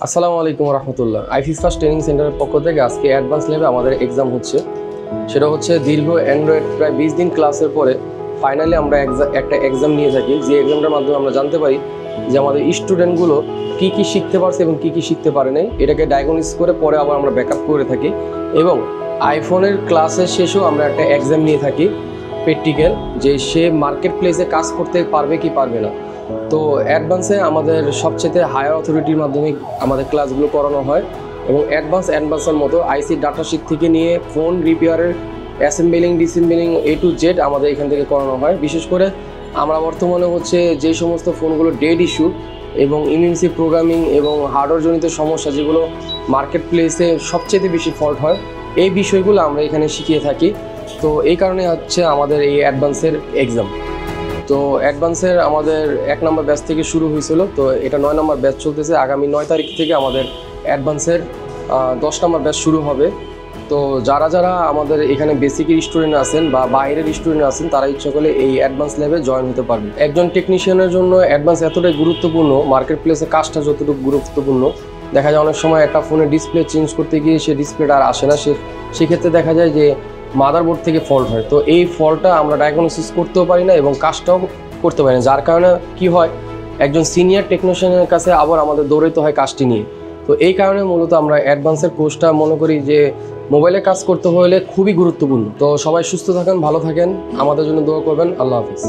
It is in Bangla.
আসসালামু আলাইকুম রহমতুল্লাহ। আইফিস ফার্স্ট ট্রেনিং সেন্টারের পক্ষ থেকে আজকে অ্যাডভান্স লেভেলে আমাদের এক্সাম হচ্ছে। সেটা হচ্ছে দীর্ঘ অ্যান্ড্রয়েড প্রায় 20 দিন ক্লাসের পরে ফাইনালি আমরা একটা এক্সাম নিয়ে থাকি, যে এক্সামটার মাধ্যমে আমরা জানতে পারি যে আমাদের স্টুডেন্টগুলো কী কী শিখতে পারছে এবং কী কী শিখতে পারে নাই। এটাকে ডায়াগনোসিস করে পরে আবার আমরা ব্যাকআপ করে থাকি এবং আইফোনের ক্লাসের শেষেও আমরা একটা এক্সাম নিয়ে থাকি প্র্যাকটিক্যাল, যে সে মার্কেট প্লেসে কাজ করতে পারবে কি পারবে না। তো অ্যাডভান্সে আমাদের সবচেয়ে হায়ার অথরিটির মাধ্যমে আমাদের ক্লাসগুলো করানো হয় এবং অ্যাডভান্সের মতো আইসি ডাটা শিট থেকে নিয়ে ফোন রিপেয়ারের assembling disassembling A to Z আমাদের এখান থেকে করানো হয়। বিশেষ করে আমরা বর্তমানে হচ্ছে যে সমস্ত ফোনগুলো ডেড ইস্যু এবং ইমিউনিটি প্রোগ্রামিং এবং হার্ডওয়্যারজনিত সমস্যা যেগুলো মার্কেট প্লেসে সবচেয়ে বেশি ফল্ট হয়, এই বিষয়গুলো আমরা এখানে শিখিয়ে থাকি। তো এই কারণে হচ্ছে আমাদের এই অ্যাডভান্সের এক্সাম। তো অ্যাডভান্সের আমাদের 1 নম্বর ব্যাচ থেকে শুরু হয়েছিল, তো এটা 9 নম্বর ব্যাচ চলতেছে। আগামী 9 তারিখ থেকে আমাদের অ্যাডভান্সের 10 নম্বর ব্যাচ শুরু হবে। তো যারা যারা আমাদের এখানে বেসিকের স্টুডেন্ট আছেন বা বাইরের স্টুডেন্ট আছেন, তারা ইচ্ছা করলে এই অ্যাডভান্স লেভেলে জয়েন হতে পারবেন। একজন টেকনিশিয়ানের জন্য অ্যাডভান্স এতটাই গুরুত্বপূর্ণ, মার্কেট প্লেসে কাজটা যতটুকু গুরুত্বপূর্ণ। দেখা যায় অনেক সময় একটা ফোনের ডিসপ্লে চেঞ্জ করতে গিয়ে সে ডিসপ্লেটা আর আসে না, সেক্ষেত্রে দেখা যায় যে মাদারবোর্ড থেকে ফল্ট হয়। তো এই ফল্টটা আমরা ডায়াগনোসিস করতেও পারি না এবং কাজটাও করতে পারি না, যার কারণে কি হয়, একজন সিনিয়র টেকনিশিয়ানের কাছে আবার আমাদের দৌড়াইতে হয় কাজটি নিয়ে। তো এই কারণে মূলত আমরা অ্যাডভান্সের কোর্সটা মনে করি যে মোবাইলে কাজ করতে হলে খুবই গুরুত্বপূর্ণ। তো সবাই সুস্থ থাকেন, ভালো থাকেন, আমাদের জন্য দোয়া করবেন। আল্লাহ হাফিজ।